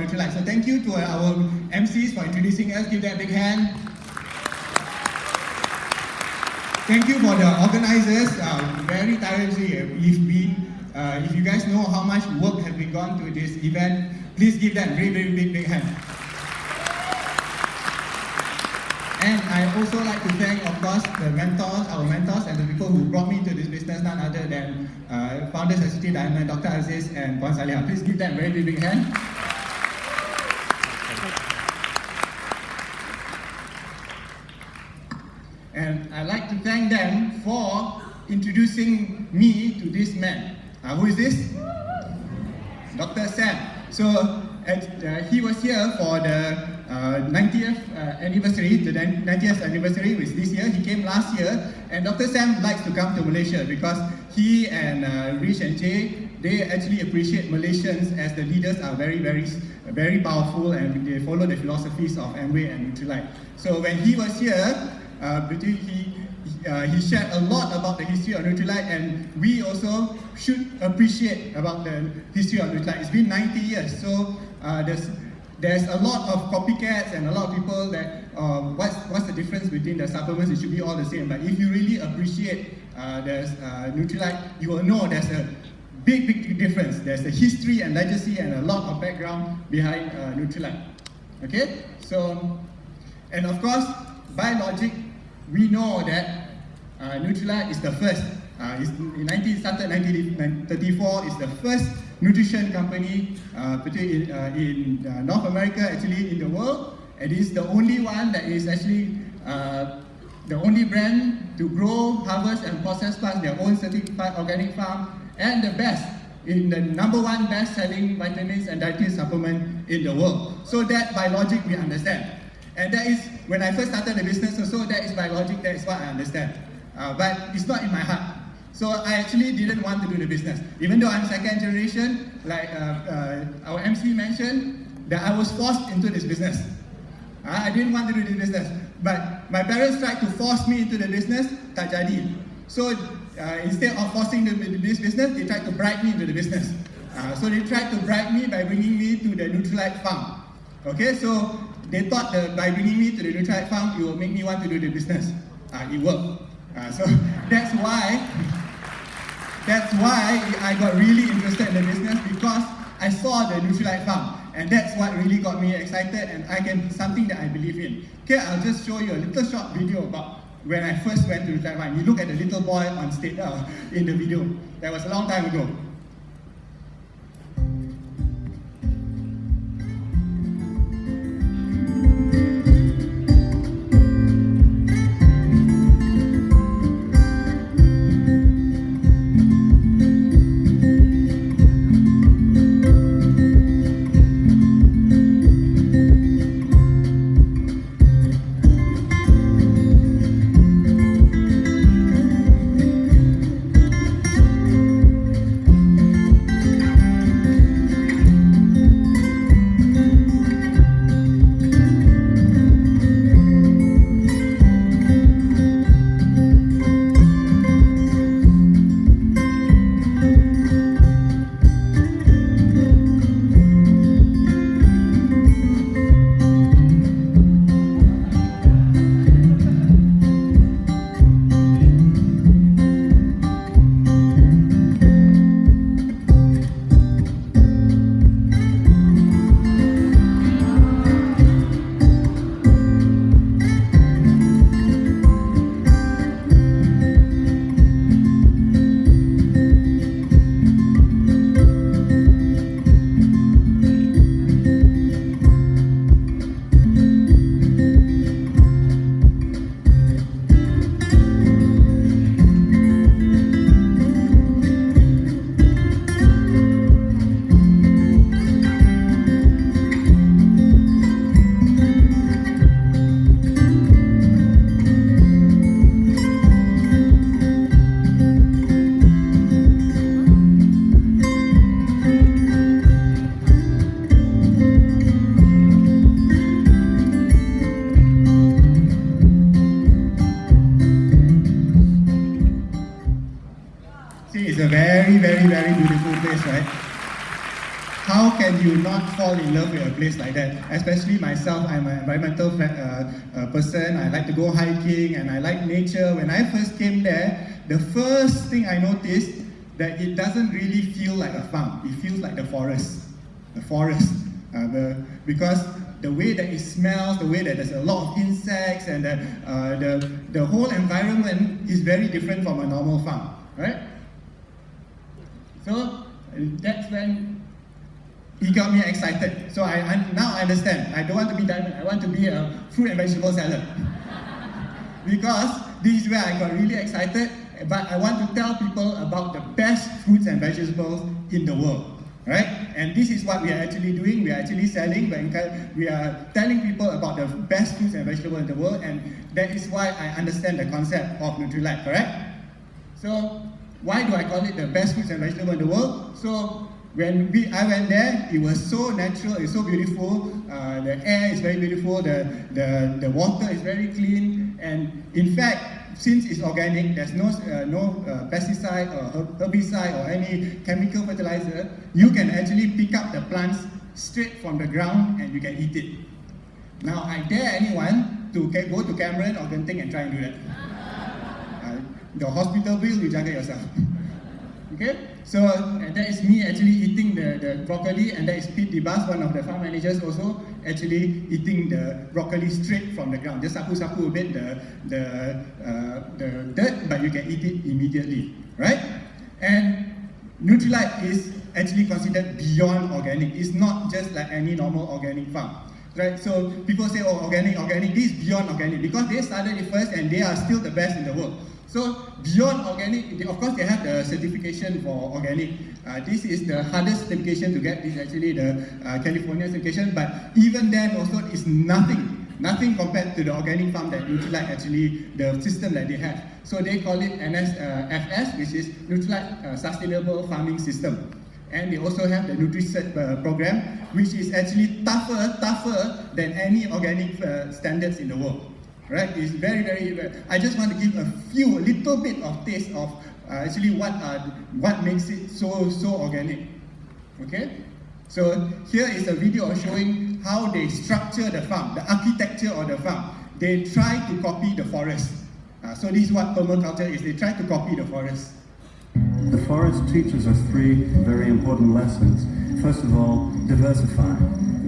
Nutrilite. So thank you to our MCs for introducing us. Give them a big hand. Thank you for the organizers. Very tirelessly, if you guys know how much work has been gone to this event, please give them a very big hand. And I also like to thank, of course, our mentors, and the people who brought me into this business, none other than founders of City Diamond, Dr. Aziz and Puan Salihah. Please give them a very big hand. And I'd like to thank them for introducing me to this man. Who is this? Dr. Sam. So he was here for the 90th anniversary. The 90th anniversary was this year. He came last year, and Dr. Sam likes to come to Malaysia because he and Rich and Jay, they actually appreciate Malaysians as the leaders are very powerful, and they follow the philosophies of Amway and Nutrilite. So when he was here, he shared a lot about the history of Nutrilite, and we also should appreciate about the history of Nutrilite. It's been 90 years, so there's a lot of copycats and a lot of people that what's the difference between the supplements? It should be all the same. But if you really appreciate Nutrilite, you will know there's a big difference. There's a history and legacy and a lot of background behind Nutrilite. Okay, so and of course, by logic, we know that Nutrilite is the first. Started in 1934. It's the first nutrition company, particularly in North America, actually in the world. It is the only one that is actually the only brand to grow, harvest, and process plants their own certified organic farm, and the best in the #1 best-selling vitamins and dietary supplement in the world. So that by logic we understand. And that is, when I first started the business, so that is by logic, that is what I understand. But it's not in my heart. So I actually didn't want to do the business. Even though I'm second generation, like our MC mentioned, that I was forced into this business. I didn't want to do this business. But my parents tried to force me into the business, tak jadi. So instead of forcing this business, they tried to bribe me into the business. So they tried to bribe me by bringing me to the Nutrilite farm. Okay, so they thought that by bringing me to the Nutrilite farm, it will make me want to do the business. It worked. So that's why I got really interested in the business, because I saw the Nutrilite farm, and that's what really got me excited, and something that I believe in. Okay, I'll just show you a little short video about when I first went to Nutrilite farm. You look at the little boy on stage in the video. That was a long time ago. can you not fall in love with a place like that? Especially myself, I'm an environmental person. I like to go hiking and I like nature. When I first came there, the first thing I noticed that it doesn't really feel like a farm. It feels like the forest. Because the way that it smells, the way that there's a lot of insects, and the whole environment is very different from a normal farm, right? So that's when he got me excited. So I now understand. I don't want to be diamond. I want to be a fruit and vegetable seller. Because this is where I got really excited. But I want to tell people about the best fruits and vegetables in the world, right? And this is what we are actually doing. We are actually selling, we are telling people about the best fruits and vegetables in the world, and that is why I understand the concept of Nutrilite, correct? So, why do I call it the best fruits and vegetables in the world? So, when I went there, it was so natural, it's so beautiful, the air is very beautiful, the water is very clean, and in fact, since it's organic, there's no pesticide or herbicide or any chemical fertilizer, you can actually pick up the plants straight from the ground and you can eat it. Now, I dare anyone to go to Cameron or Genting and try and do that. The hospital bill, you jaga yourself. Okay? So, and that is me actually eating the broccoli, and that is Pete Dibas, one of the farm managers also, actually eating the broccoli straight from the ground. Just sapu-sapu a bit the dirt, but you can eat it immediately, right? And Nutrilite is actually considered beyond organic. It's not just like any normal organic farm, right? So people say, oh, organic, this is beyond organic, because they started it first and they are still the best in the world. So beyond organic, of course they have the certification for organic. This is the hardest certification to get. This is actually the California certification, but even then also it's nothing compared to the organic farm that Nutrilite actually, the system that they have. So they call it NSFS, which is Nutrilite Sustainable Farming System. And they also have the NutriCert program, which is actually tougher than any organic standards in the world. Right? It's very. I just want to give a little bit of taste of actually what makes it so organic. Okay? So here is a video showing how they structure the farm, the architecture of the farm. They try to copy the forest. So this is what permaculture is. They try to copy the forest. The forest teaches us three very important lessons. First of all, diversify.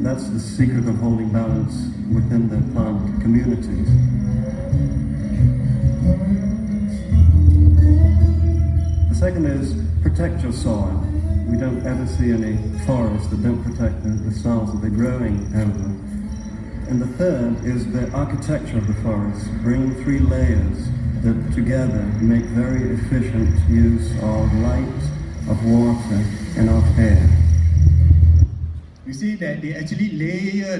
That's the secret of holding balance within the plant communities. The second is protect your soil. We don't ever see any forests that don't protect the soils that they're growing out of them. And the third is the architecture of the forest, bringing three layers that together make very efficient use of light, of water, and of air. You see that they actually layer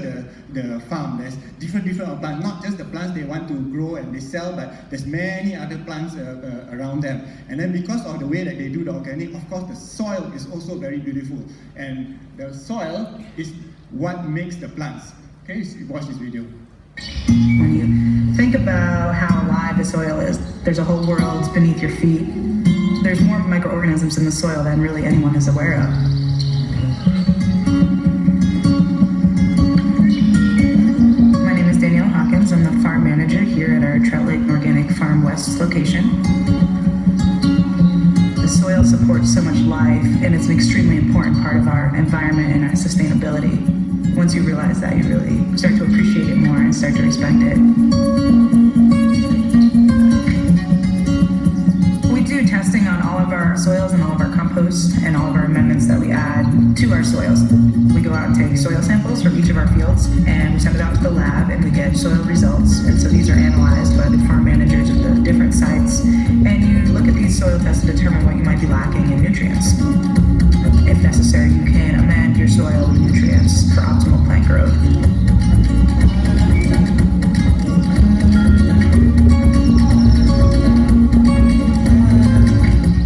the farm. There's different plants, not just the plants they want to grow and they sell, but there's many other plants around them. And then because of the way that they do the organic, of course the soil is also very beautiful. And the soil is what makes the plants. Okay, watch this video. When you think about how alive the soil is, there's a whole world beneath your feet. There's more microorganisms in the soil than really anyone is aware of. I'm the farm manager here at our Trout Lake Organic Farm West location. The soil supports so much life, and it's an extremely important part of our environment and our sustainability. Once you realize that, you really start to appreciate it more and start to respect it. We do testing on all of our soils and all of our compost and all of our amendments that we add to our soils. We go out and take soil samples from each of our fields and we send it out to the lab and we get soil results. And so these are analyzed by the farm managers at the different sites. And you look at these soil tests to determine what you might be lacking in nutrients. If necessary, you can amend your soil with nutrients for optimal plant growth.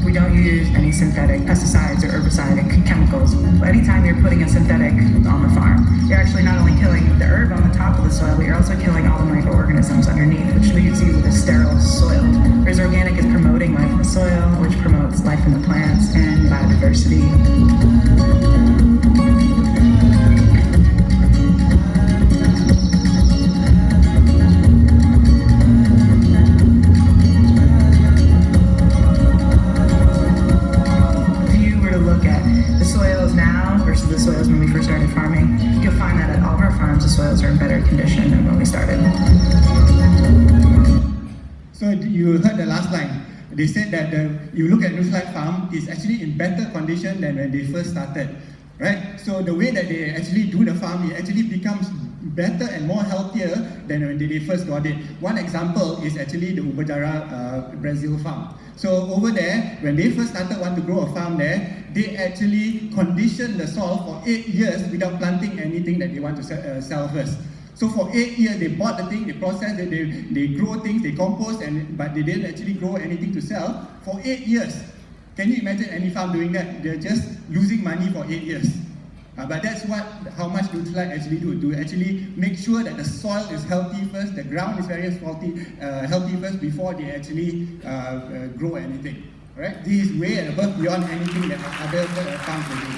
We don't use any synthetic pesticides or herbicide chemicals. Anytime you're putting a synthetic on the farm, you're actually not only killing the herb on the top of the soil, but you're also killing all the microorganisms underneath, which leaves you with a sterile soil. Whereas organic is promoting life in the soil, which promotes life in the plants and biodiversity. soils are in better condition than when we started. So you heard the last line. They said that you look at Nutrilite farm is actually in better condition than when they first started, right? So the way that they actually do the farm, it actually becomes better and more healthier than when they first got it. One example is actually the Ubajara Brazil farm. So over there, when they first started want to grow a farm there, they actually conditioned the soil for 8 years without planting anything that they want to sell first. So for 8 years, they bought the thing, they processed it, they grow things, they compost, but they didn't actually grow anything to sell for 8 years. Can you imagine any farm doing that? They're just losing money for 8 years. But that's how much Nutrilite actually do, to actually make sure that the soil is healthy first, the ground is very healthy first before they actually grow anything. Right? This is way and above beyond anything that other farms will do.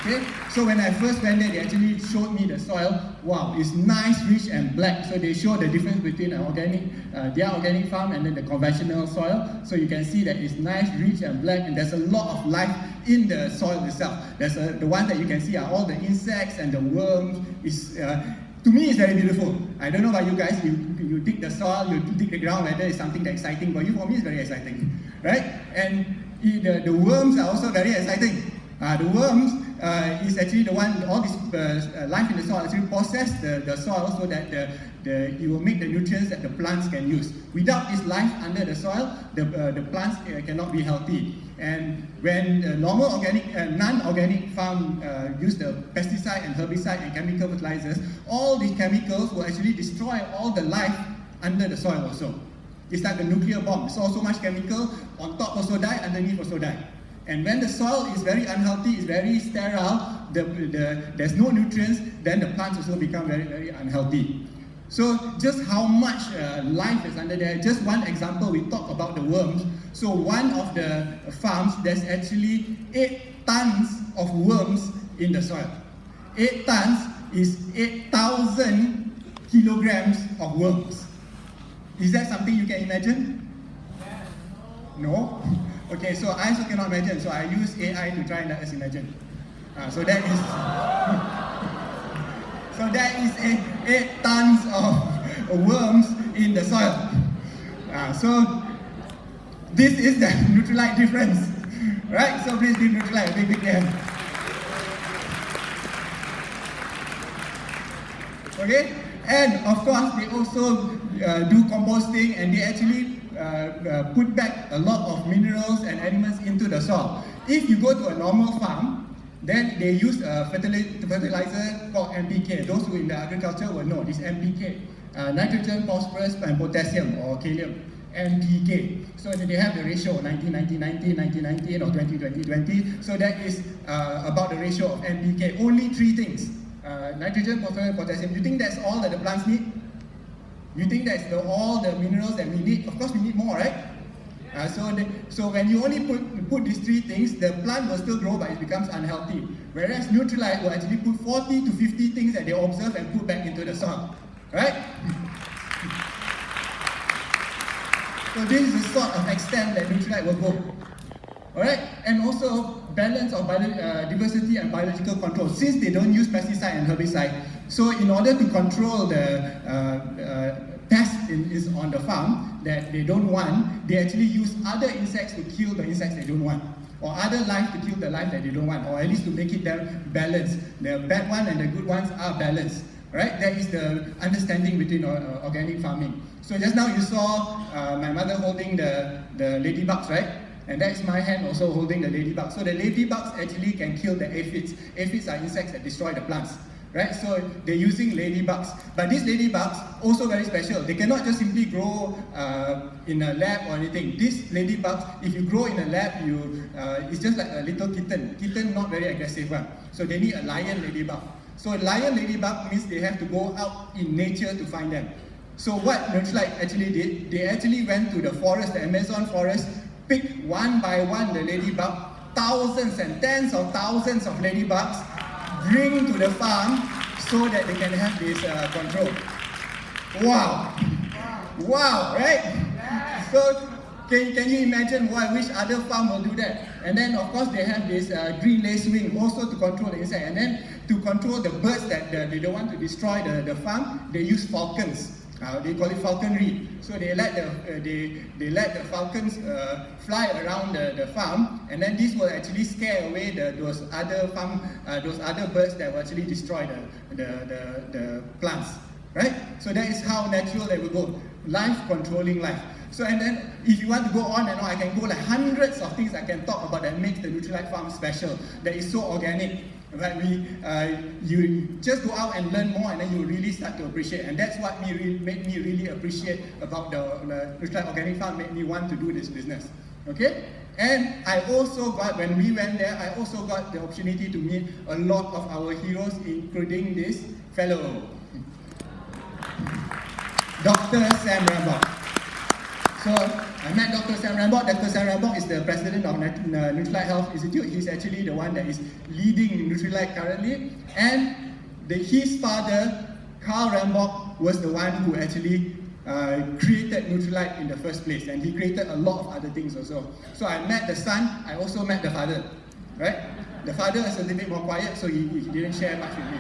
Okay? So when I first went there, they actually showed me the soil. Wow, it's nice, rich and black. So they show the difference between their organic farm and then the conventional soil. So you can see that it's nice, rich and black, and there's a lot of life in the soil itself. The ones that you can see are all the insects and the worms. To me, it's very beautiful. I don't know about you guys. You dig the soil, you dig the ground, whether it's something that's exciting for you. For me, it's very exciting, right? And the worms are also very exciting. The worms is actually the one, all this life in the soil actually process the soil so that it will make the nutrients that the plants can use. Without this life under the soil, the plants cannot be healthy. And when normal organic, non-organic farm use the pesticide and herbicide and chemical fertilizers, all these chemicals will actually destroy all the life under the soil also. It's like a nuclear bomb. It's so much chemical, on top also die, underneath also die. And when the soil is very unhealthy, it's very sterile, there's no nutrients, then the plants also become very, very unhealthy. So just how much life is under there, just one example, we talk about the worms. So one of the farms, there's actually 8 tons of worms in the soil. 8 tons is 8,000 kilograms of worms. Is that something you can imagine? No? Okay, so I also cannot imagine, so I use AI to try and let us imagine. So that is 8 tons of worms in the soil. So this is the Nutrilite difference, right? So please give Nutrilite a big hand. Okay, and of course they also do composting, and they actually put back a lot of minerals and elements into the soil. If you go to a normal farm, then they use a fertilizer called NPK. Those who in the agriculture will know this NPK, nitrogen, phosphorus, and potassium, or kalium, NPK. So they have the ratio 90-90-90, 90-90, or 20-20-20. So that is about the ratio of NPK. Only 3 things: nitrogen, phosphorus, potassium. You think that's all that the plants need? You think that's all the minerals that we need? Of course we need more, right? So when you only put these 3 things, the plant will still grow, but it becomes unhealthy. Whereas Nutrilite will actually put 40 to 50 things that they observe and put back into the soil, right? So this is the sort of extent that Nutrilite will go. Alright, and also balance of diversity and biological control. Since they don't use pesticide and herbicide, so in order to control the pest is on the farm that they don't want, they actually use other insects to kill the insects they don't want, or other life to kill the life that they don't want, or at least to make it balanced. The bad one and the good ones are balanced. Right? That is the understanding between organic farming. So just now you saw my mother holding the ladybugs, right? And that's my hand also holding the ladybugs. So the ladybugs actually can kill the aphids. Aphids are insects that destroy the plants. Right? So they're using ladybugs. But these ladybugs also very special. They cannot just simply grow in a lab or anything. These ladybugs, if you grow in a lab, it's just like a little kitten. Kitten not very aggressive one. So they need a lion ladybug. So a lion ladybug means they have to go out in nature to find them. So what Nutrilite actually did, they actually went to the forest, the Amazon forest, picked one by one the ladybug, thousands and tens of thousands of ladybugs, bring to the farm so that they can have this control. Wow! Wow, right? So can you imagine which other farm will do that? And then of course they have this green lacewing also to control the insect. And then to control the birds that they don't want to destroy the farm, they use falcons. They call it falconry. So they let the falcons fly around the farm, and then this will actually scare away those other birds that will actually destroy the plants. Right? So that is how natural they will go. Life controlling life. So and then if you want to go on and on, I can go like hundreds of things I can talk about that makes the Nutrilite farm special. That is so organic. Right? You just go out and learn more, and then you really start to appreciate. And that's what made me really appreciate about the Nutrilite Organic Farm, made me want to do this business. Okay? And I also got, when we went there, I also got the opportunity to meet a lot of our heroes, including this fellow, Dr. Sam Rambach. So I met Dr. Sam Rambach. Dr. Sam Rambach is the president of Nutrilite Health Institute. He's actually the one that is leading Nutrilite currently. And his father, Carl Rambach, was the one who actually created Nutrilite in the first place. And he created a lot of other things also. So I met the son, I also met the father. Right? The father is a little bit more quiet, so he didn't share much with me.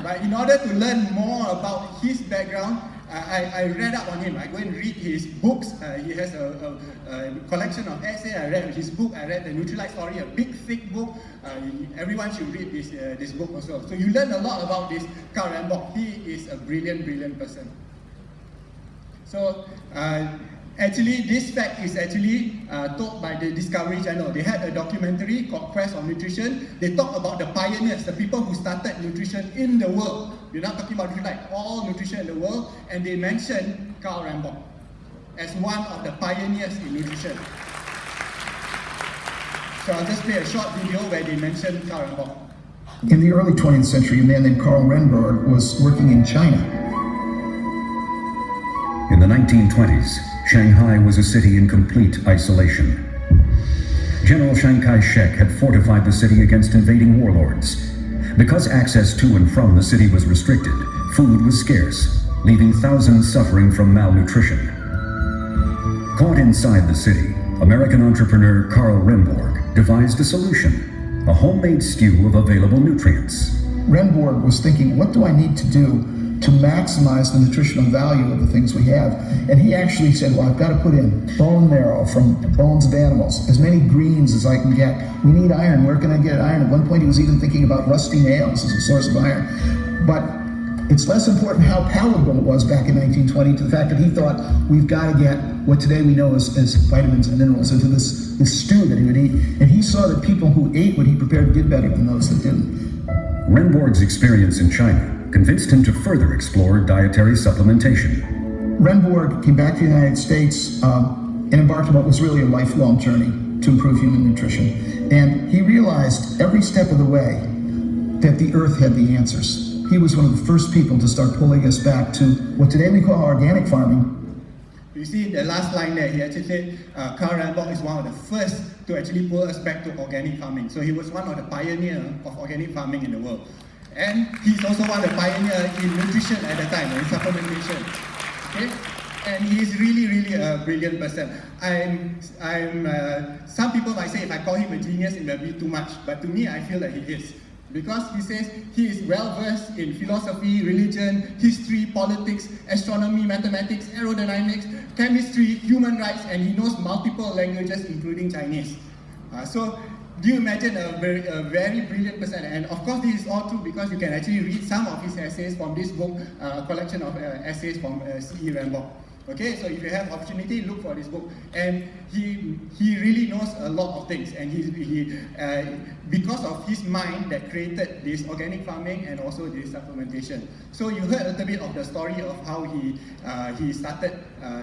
But in order to learn more about his background, I read up on him. I go and read his books. He has a collection of essays. I read his book. I read the Nutrilite Story, a big, thick book. Everyone should read this book also. So you learn a lot about this Carl Rambach. He is a brilliant, brilliant person. So actually, this fact is actually told by the Discovery Channel. They had a documentary called Quest of Nutrition. They talk about the pioneers, the people who started nutrition in the world. We're not talking about Nutrilite, all nutrition in the world. And they mentioned Carl Rambach as one of the pioneers in nutrition. So I'll just play a short video where they mention Carl Rambach. In the early 20th century, a man named Carl Rambach was working in China. In the 1920s, Shanghai was a city in complete isolation. General Chiang Kai-shek had fortified the city against invading warlords. Because access to and from the city was restricted, food was scarce, leaving thousands suffering from malnutrition. Caught inside the city, American entrepreneur Carl Rambach devised a solution: a homemade stew of available nutrients. Rambach was thinking, what do I need to do to maximize the nutritional value of the things we have? And he actually said, well, I've got to put in bone marrow from bones of animals, as many greens as I can get. We need iron. Where can I get iron? At one point, he was even thinking about rusty nails as a source of iron. But it's less important how palatable it was back in 1920 to the fact that he thought we've got to get what today we know as vitamins and minerals into this stew that he would eat. And he saw that people who ate what he prepared did better than those that didn't. Rambach's experience in China convinced him to further explore dietary supplementation. Rambach came back to the United States and embarked on what was really a lifelong journey to improve human nutrition. And he realized every step of the way that the earth had the answers. He was one of the first people to start pulling us back to what today we call organic farming. You see the last line there, he actually said Carl Rambach is one of the first to actually pull us back to organic farming. So he was one of the pioneers of organic farming in the world. And he's also one of the pioneers in nutrition at the time, in supplementation. Okay? And he's really, really a brilliant person. Some people might say if I call him a genius, it might be too much. But to me, I feel that he is. Because he says he is well versed in philosophy, religion, history, politics, astronomy, mathematics, aerodynamics, chemistry, human rights, and he knows multiple languages, including Chinese. So do you imagine a very brilliant person? And of course, this is all true because you can actually read some of his essays from this book, collection of essays from C.E. Rambach. Okay, so if you have opportunity, look for this book. And he really knows a lot of things. And because of his mind that created this organic farming and also this supplementation. So you heard a little bit of the story of how he started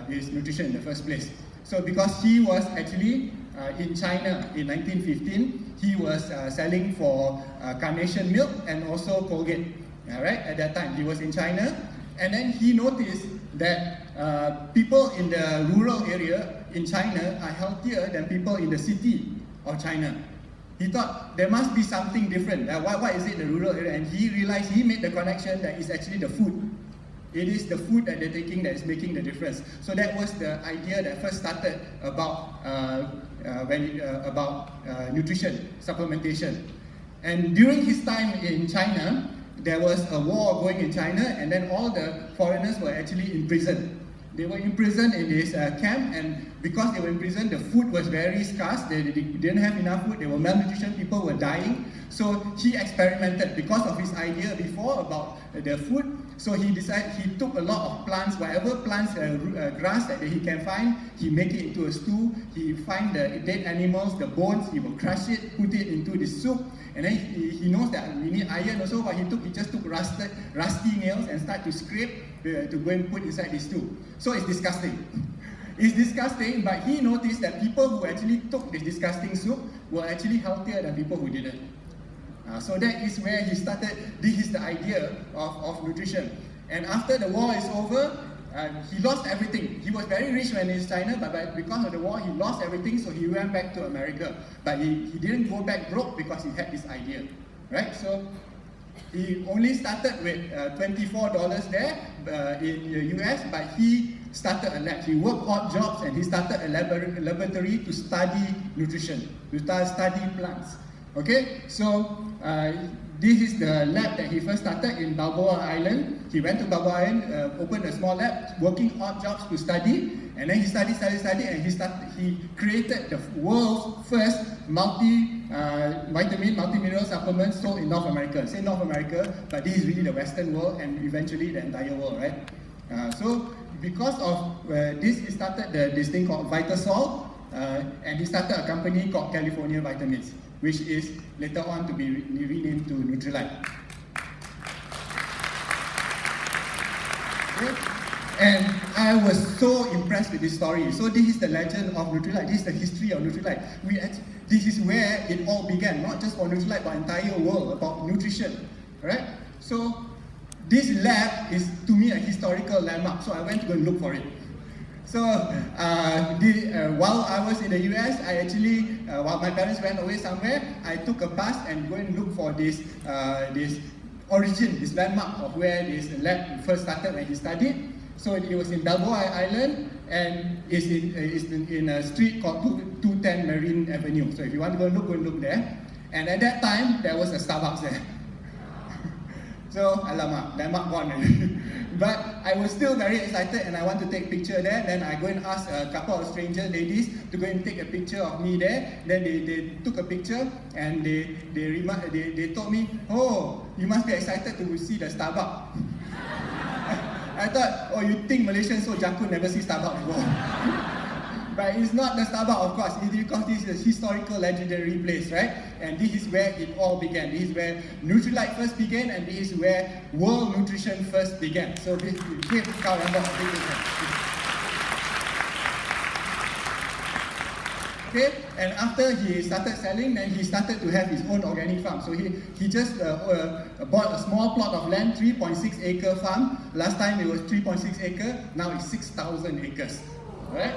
this nutrition in the first place. So because he was actually in China in 1915, he was selling for carnation milk and also Colgate. Right, at that time, he was in China. And then he noticed that people in the rural area in China are healthier than people in the city of China. He thought there must be something different. Why is it in the rural area? And he realized, he made the connection that it's actually the food. It is the food that they're taking that is making the difference. So that was the idea that first started about nutrition, supplementation. And during his time in China, there was a war going in China, and then all the foreigners were actually in prison. They were imprisoned in this camp, and because they were in prison, the food was very scarce. They didn't have enough food. There were malnutrition. People were dying. So he experimented because of his idea before about the food. So he decided, he took a lot of plants, whatever plants, grass that he can find, he make it into a stew. He find the dead animals, the bones, he will crush it, put it into the soup. And then he knows that we need iron also. What he just took rusty nails and start to scrape to go and put inside the stew. So it's disgusting. It's disgusting, but he noticed that people who actually took this disgusting soup were actually healthier than people who didn't. So that is where he started. This is the idea of nutrition. And after the war is over, he lost everything. He was very rich when he was in China, but because of the war, he lost everything, so he went back to America. But he didn't go back broke because he had this idea, right? So he only started with $24 there in the US, but he started a lab. He worked odd jobs and he started a laboratory to study nutrition, to study plants. Okay, so this is the lab that he first started in Balboa Island. He went to Balboa Island, opened a small lab, working odd jobs to study, and then he studied, and he created the world's first multi-vitamin, multi-mineral supplement sold in North America. Say North America, but this is really the Western world and eventually the entire world, right? So because of this, he started this thing called Vitasol, and he started a company called California Vitamins, which is later on to be renamed to Nutrilite. Okay? And I was so impressed with this story. So this is the legend of Nutrilite. This is the history of Nutrilite. This is where it all began, not just for Nutrilite, but entire world about nutrition. Right? So this lab is to me a historical landmark. So I went to go and look for it. So while I was in the US, I actually, while my parents went away somewhere, I took a bus and go and look for this origin, this landmark of where this lab first started when he studied. So it was in Balboa Island, and it's in a street called 210 Marine Avenue. So if you want to go and look there. And at that time, there was a Starbucks there. So, alamak, landmark gone already. But I was still very excited and I want to take a picture there. Then I go and ask a couple of stranger ladies to go and take a picture of me there. Then they took a picture and they told me, oh, you must be excited to see the Starbucks. I thought, oh, you think Malaysians so jakun never see Starbucks before. But it's not the Starbucks, of course, it's because this is a historical, legendary place, right? And this is where it all began. This is where Nutrilite first began, and this is where world nutrition first began. So this is okay, and after he started selling, then he started to have his own organic farm. So he just bought a small plot of land, 3.6 acre farm. Last time it was 3.6 acre, now it's 6,000 acres, right?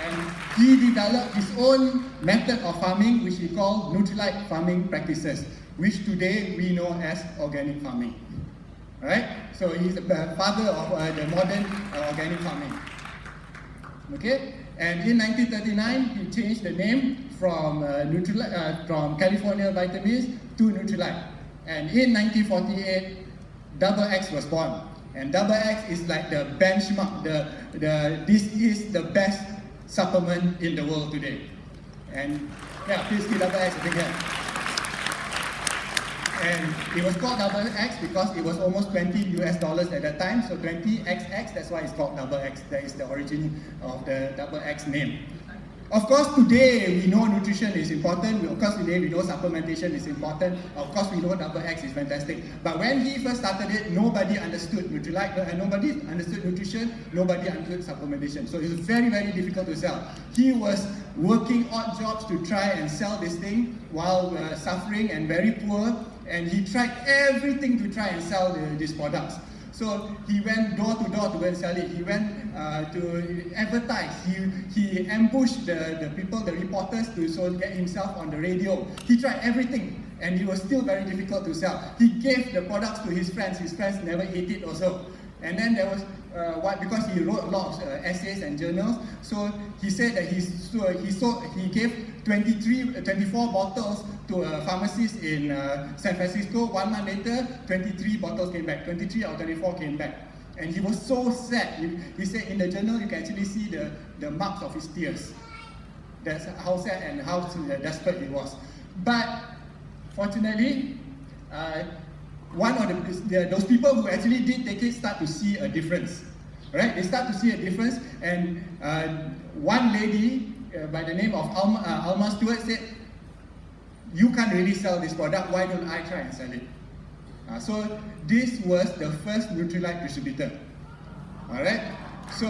And he developed his own method of farming, which he called Nutrilite farming practices, which today we know as organic farming. Right? So he's the father of the modern organic farming. Okay? And in 1939, he changed the name from from California Vitamins to Nutrilite. And in 1948, Double X was born. And Double X is like the benchmark. This is the best supplement in the world today. And yeah, please give Double X a big hand. And it was called Double X because it was almost $20 at that time. So 20XX, that's why it's called Double X. That is the origin of the Double X name. Of course, today we know nutrition is important. Of course, today we know supplementation is important. Of course, we know Double X is fantastic. But when he first started it, nobody understood Nutrilite, and nobody understood nutrition, nobody understood supplementation. So it was very, very difficult to sell. He was working odd jobs to try and sell this thing while suffering and very poor. And he tried everything to try and sell these products. So he went door to door to go and sell it. He went to advertise. He ambushed the people, the reporters, to get himself on the radio. He tried everything, and it was still very difficult to sell. He gave the products to his friends. His friends never ate it also. And then there was because he wrote a lot of essays and journals. So he said that he gave 24 bottles to a pharmacist in San Francisco. 1 month later, 23 bottles came back. 23 out of 24 came back. And he was so sad. He said in the journal, you can actually see the marks of his tears. That's how sad and how desperate he was. But fortunately, one of those people who actually did take it start to see a difference. Right? They start to see a difference, and one lady by the name of Alma Stewart said, "You can't really sell this product, why don't I try and sell it?" So this was the first Nutrilite distributor. Alright? So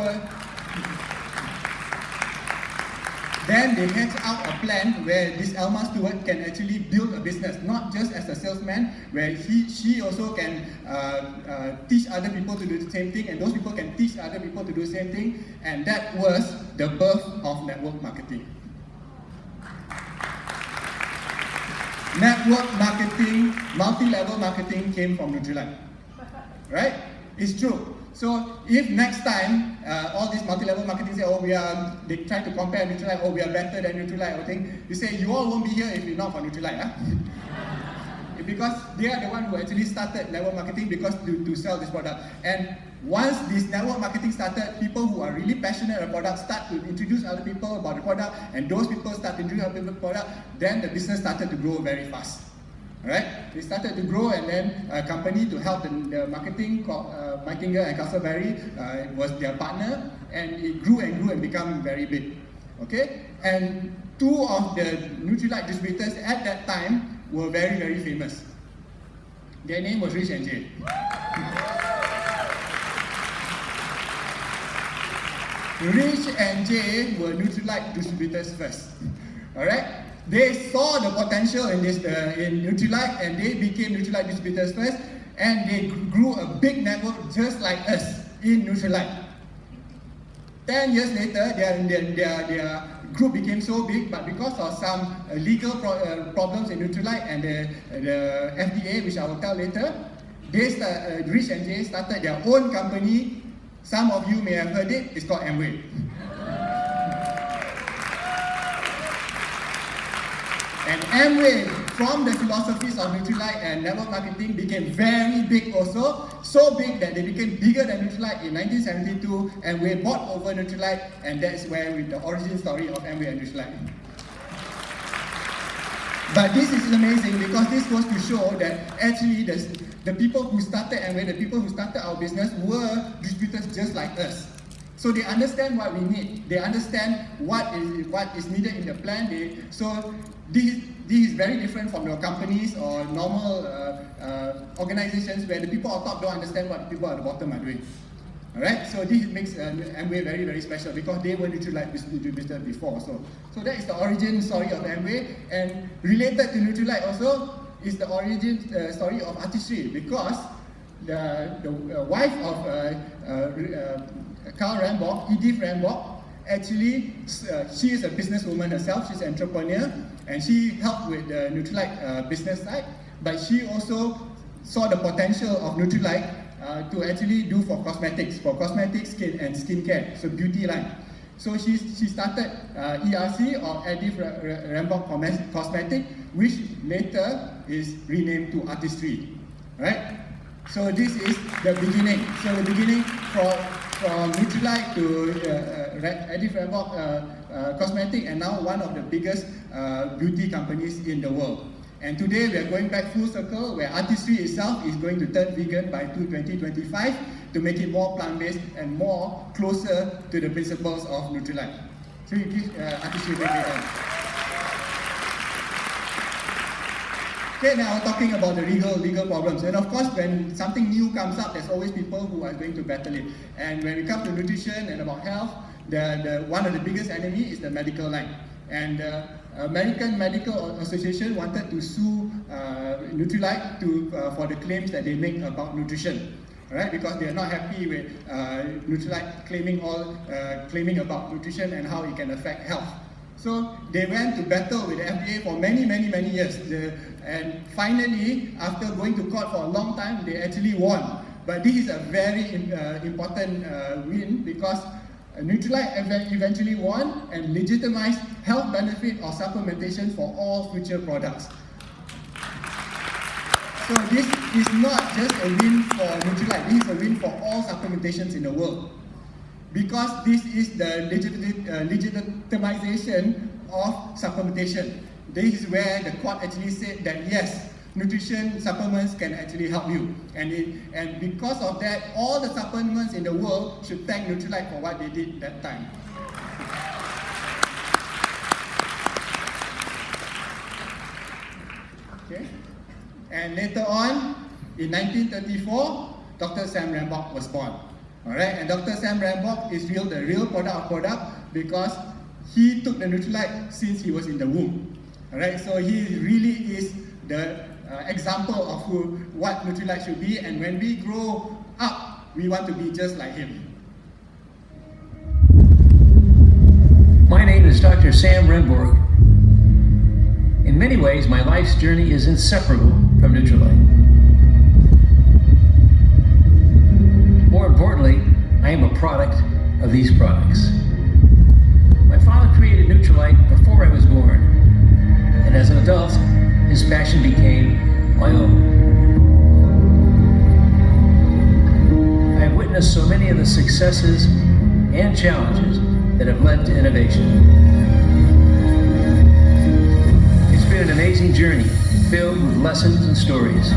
then they hatched out a plan where this Alma Stewart can actually build a business, not just as a salesman, where she also can teach other people to do the same thing, and those people can teach other people to do the same thing, and that was the birth of network marketing. Network marketing, multi-level marketing came from Nutrilite. Right? It's true. So if next time all these multi-level marketing say, they try to compare Nutrilite, we are better than Nutrilite, or thing, you say you all won't be here if you're not for Nutrilite. Because they are the one who actually started network marketing because to sell this product. And once this network marketing started, people who are really passionate about the product start to introduce other people about the product, and those people start to introduce other people about the product, then the business started to grow very fast. Right? They started to grow, and then a company to help the marketing called Mightinger and Castleberry was their partner, and it grew and became very big. Okay? And two of the Nutrilite distributors at that time were very, very famous. Their name was Rich and Jay. Rich and Jay were Nutrilite distributors first. Alright? They saw the potential in Nutrilite, and they became Nutrilite distributors first, and they grew a big network just like us in Nutrilite. 10 years later, their group became so big, but because of some legal problems in Nutrilite and the FDA, which I will tell later, Rich and Jay started their own company. Some of you may have heard it. It's called Amway. And Amway, from the philosophies of Nutrilite and network marketing, became very big also. So big that they became bigger than Nutrilite in 1972. Amway bought over Nutrilite, and that's where the origin story of Amway and Nutrilite. But this is amazing because this goes to show that actually the people who started Amway, the people who started our business were distributors just like us. So they understand what we need. They understand what is needed in the plan. So this is very different from your companies or normal organizations where the people on top don't understand what the people at the bottom are doing. Alright, so this makes Amway very, very special because they were Nutrilite distributors before. So that is the origin story of Amway, and related to Nutrilite also is the origin story of artistry, because the wife of Carl Rambach, Edith Rambach, actually she is a businesswoman herself. She's an entrepreneur, and she helped with the Nutrilite business side, but she also saw the potential of Nutrilite to actually do for cosmetics, skin and skincare, so beauty line. So she started ERC, or Edith Rambach Cosmetic, which later is renamed to Artistry. Right? So this is the beginning. So the beginning from Nutrilite to Edith Rambach Cosmetic, and now one of the biggest beauty companies in the world. And today we are going back full circle, where Artistry itself is going to turn vegan by 2025 to make it more plant-based and more closer to the principles of Nutrilite. So you give Artistry a big hand. Okay, now we're talking about the legal problems. And of course, when something new comes up, there's always people who are going to battle it. And when it comes to nutrition and about health, one of the biggest enemies is the medical line. And American Medical Association wanted to sue Nutrilite for the claims that they make about nutrition, right? Because they are not happy with Nutrilite claiming about nutrition and how it can affect health. So they went to battle with the FDA for many years. And finally, after going to court for a long time, they actually won. But this is a very important win, because Nutrilite eventually won and legitimized health benefit of supplementation for all future products. So this is not just a win for Nutrilite, this is a win for all supplementations in the world. Because this is the legitimization of supplementation. This is where the court actually said that yes, nutrition supplements can actually help you. And because of that, all the supplements in the world should thank Nutrilite for what they did that time. Okay. And later on, in 1934, Dr. Sam Rambach was born. Alright, and Dr. Sam Rambach is the real product because he took the Nutrilite since he was in the womb. Alright, so he really is the example of what Nutrilite should be, and when we grow up, we want to be just like him. My name is Dr. Sam Remborg. In many ways, my life's journey is inseparable from Nutrilite. More importantly, I am a product of these products. My father created Nutrilite before I was born, and as an adult, his passion became my own. I have witnessed so many of the successes and challenges that have led to innovation. It's been an amazing journey filled with lessons and stories.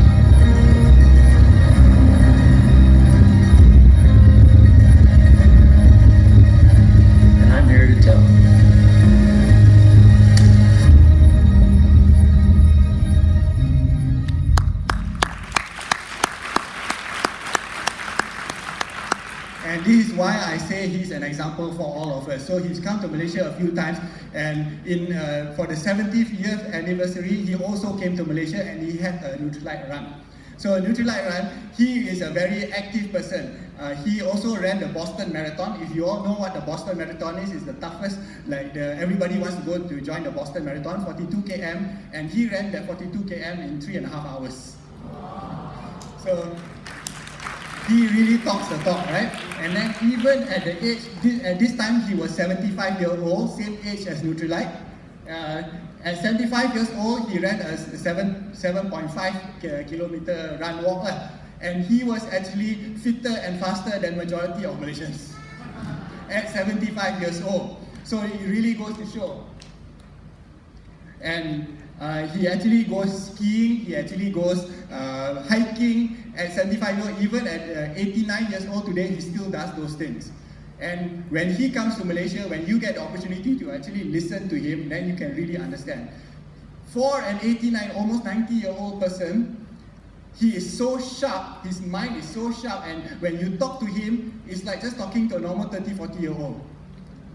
And I'm here to tell. And this is why I say he's an example for all of us. So he's come to Malaysia a few times, and for the 70th year anniversary, he also came to Malaysia and he had a Nutrilite run. So a Nutrilite run, he is a very active person. He also ran the Boston Marathon. If you all know what the Boston Marathon is, it's the toughest, everybody wants to go to join the Boston Marathon, 42 km, and he ran that 42 km in 3.5 hours. So he really talks the talk, right? And then even at the age, at this time he was 75 years old, same age as Nutrilite. At 75 years old, he ran a 7.5 kilometer run walk. And he was actually fitter and faster than majority of Malaysians at 75 years old. So it really goes to show. And he actually goes skiing, he actually goes hiking at 75 years old. Even at 89 years old today, he still does those things. And when he comes to Malaysia, when you get the opportunity to actually listen to him, then you can really understand. For an 89, almost 90-year-old person, he is so sharp, his mind is so sharp, and when you talk to him, it's like just talking to a normal 30, 40-year-old.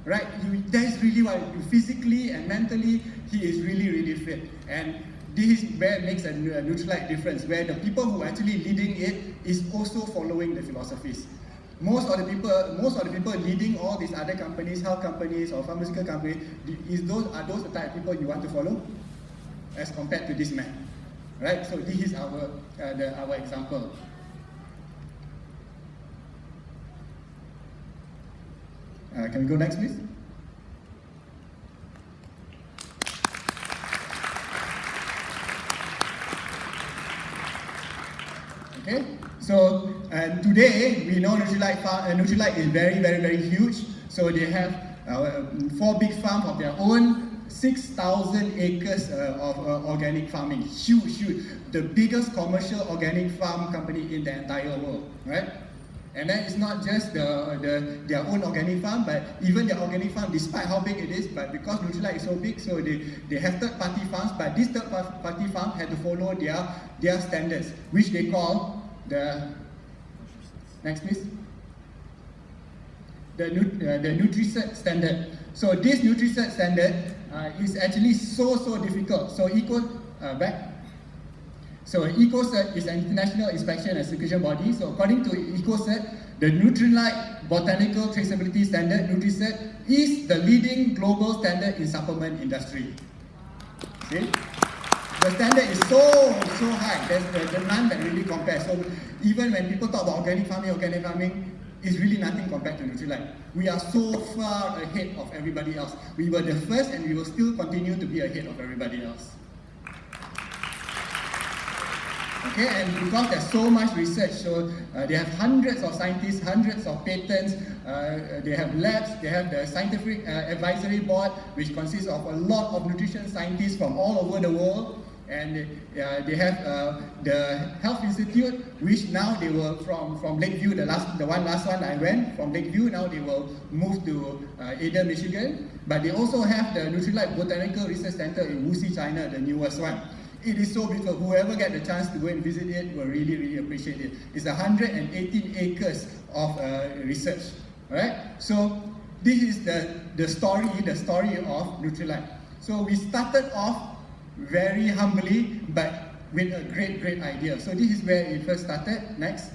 Right? That is really why, physically and mentally, he is really, really fit. And this is where it makes a Nutrilite difference, where the people who are actually leading it is also following the philosophies. Most of the people leading all these other companies, health companies or pharmaceutical companies, are those the type of people you want to follow, as compared to this man, right? So this is our example. Can we go next, please? Okay, so today we know Nutrilite is very, very, very huge. So they have 4 big farms of their own, 6,000 acres of organic farming. Huge, huge. The biggest commercial organic farm company in the entire world, right? And then it's not just their own organic farm, but even their organic farm, despite how big it is, but because Nutrilite is so big, so they have third-party farms, but this third-party farm had to follow their standards, which they call the, next please, the Nutri-Cert standard. So this Nutri-Cert standard is actually so difficult. So So EcoCert is an international inspection and certification body. So according to EcoCert, the Nutrilite Botanical Traceability Standard, Nutri-Cert, is the leading global standard in supplement industry. See? The standard is so high, there's none that really compares. So even when people talk about organic farming, is really nothing compared to Nutrilite. We are so far ahead of everybody else. We were the first and we will still continue to be ahead of everybody else. Okay, and because there's so much research, so they have hundreds of scientists, hundreds of patents, they have labs, they have the scientific advisory board, which consists of a lot of nutrition scientists from all over the world, and they have the Health Institute, which now they were from Lakeview, the last one I went, from Lakeview, now they will move to Ada, Michigan, but they also have the Nutrilite Botanical Research Center in Wuxi, China, the newest one. It is so beautiful. Whoever get the chance to go and visit it will really, really appreciate it. It's 118 acres of research. Alright? So this is the story of Nutrilite. So we started off very humbly, but with a great idea. So this is where it first started. Next.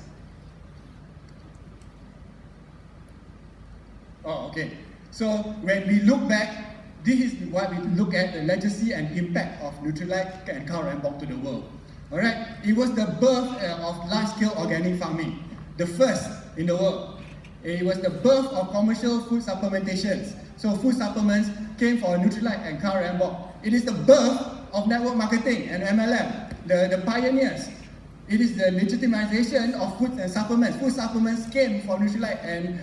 Oh, okay. So when we look back, this is what we look at, the legacy and impact of Nutrilite and cow rambok to the world. Alright, it was the birth of large-scale organic farming, the first in the world. It was the birth of commercial food supplementations. So food supplements came for Nutrilite and cow rambok. It is the birth of network marketing and MLM, the pioneers. It is the legitimization of food and supplements. Food supplements came for Nutrilite and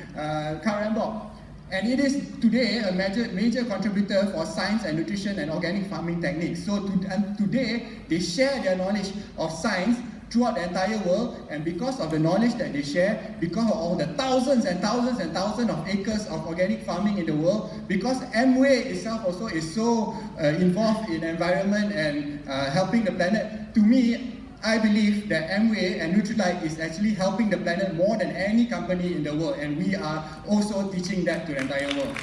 cow rambok. And it is today a major contributor for science and nutrition and organic farming techniques. So today, they share their knowledge of science throughout the entire world, and because of the knowledge that they share, because of all the thousands and thousands and thousands of acres of organic farming in the world, because Amway itself also is so involved in environment and helping the planet, to me, I believe that Amway and Nutrilite is actually helping the planet more than any company in the world, and we are also teaching that to the entire world.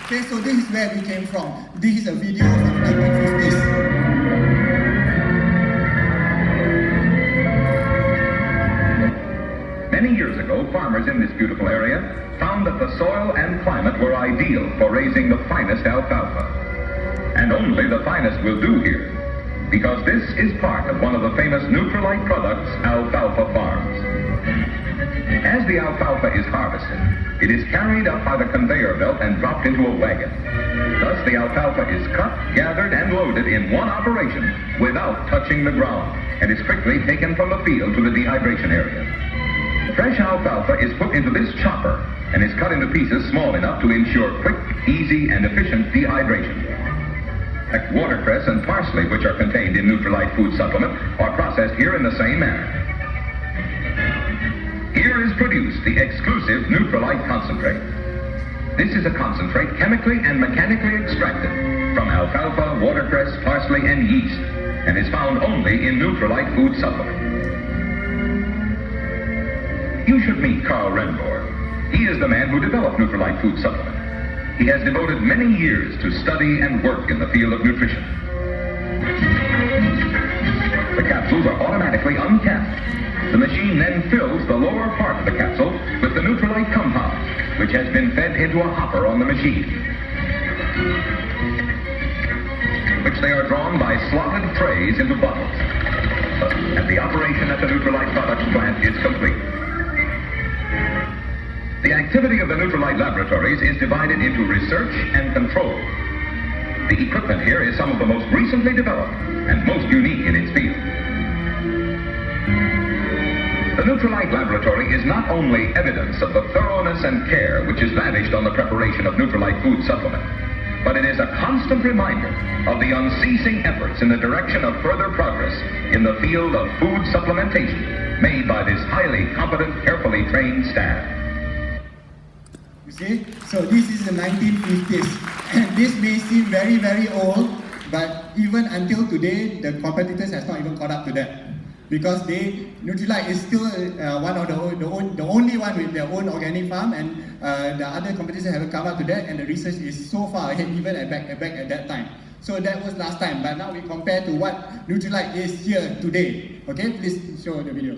Okay, so this is where we came from. This is a video from the 1950s. Many years ago, farmers in this beautiful area found that the soil and climate were ideal for raising the finest alfalfa. And only the finest will do here, because this is part of one of the famous Nutrilite products, alfalfa farms. As the alfalfa is harvested, it is carried up by the conveyor belt and dropped into a wagon. Thus, the alfalfa is cut, gathered, and loaded in one operation without touching the ground, and is quickly taken from the field to the dehydration area. Fresh alfalfa is put into this chopper and is cut into pieces small enough to ensure quick, easy, and efficient dehydration. Watercress and parsley, which are contained in Nutrilite food supplement, are processed here in the same manner. Here is produced the exclusive Nutrilite concentrate. This is a concentrate chemically and mechanically extracted from alfalfa, watercress, parsley, and yeast, and is found only in Nutrilite food supplement. You should meet Carl Renborg. He is the man who developed Nutrilite food supplement. He has devoted many years to study and work in the field of nutrition. The capsules are automatically uncapped. The machine then fills the lower part of the capsule with the Nutrilite compound, which has been fed into a hopper on the machine, which they are drawn by slotted trays into bottles. And the operation at the Nutrilite Products plant is complete. The activity of the Nutrilite laboratories is divided into research and control. The equipment here is some of the most recently developed and most unique in its field. The Nutrilite laboratory is not only evidence of the thoroughness and care which is lavished on the preparation of Nutrilite food supplement, but it is a constant reminder of the unceasing efforts in the direction of further progress in the field of food supplementation made by this highly competent, carefully trained staff. You see, so this is the 1950s, and this may seem very, very old, but even until today, the competitors has not even caught up to that, because Nutrilite is still one of the only one with their own organic farm, and the other competitors haven't come up to that, and the research is so far ahead even back at that time. So that was last time, but now we compare to what Nutrilite is here today. Okay, please show the video.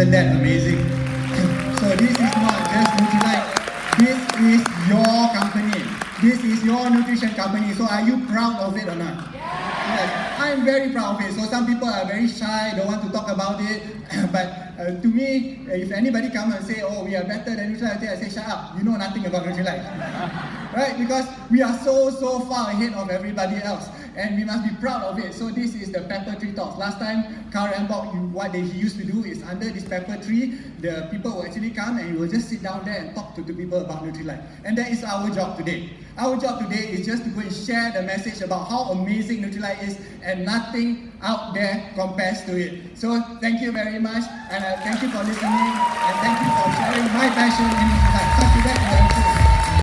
Isn't that amazing? So this is not just Nutrilite. This is your company. This is your nutrition company. So are you proud of it or not? Yes, I'm very proud of it. So some people are very shy, don't want to talk about it. But to me, if anybody comes and say, oh, we are better than Nutrilite, I say, shut up, you know nothing about Nutrilite. Right? Because we are so far ahead of everybody else. And we must be proud of it. So this is the pepper tree talks. Last time, Carl Rambach, what he used to do is under this pepper tree, the people will actually come and he will just sit down there and talk to the people about Nutrilite. And that is our job today. Our job today is just to go and share the message about how amazing Nutrilite is, and nothing out there compares to it. So thank you very much, and thank you for listening, and thank you for sharing my passion in Nutrilite. Talk to that.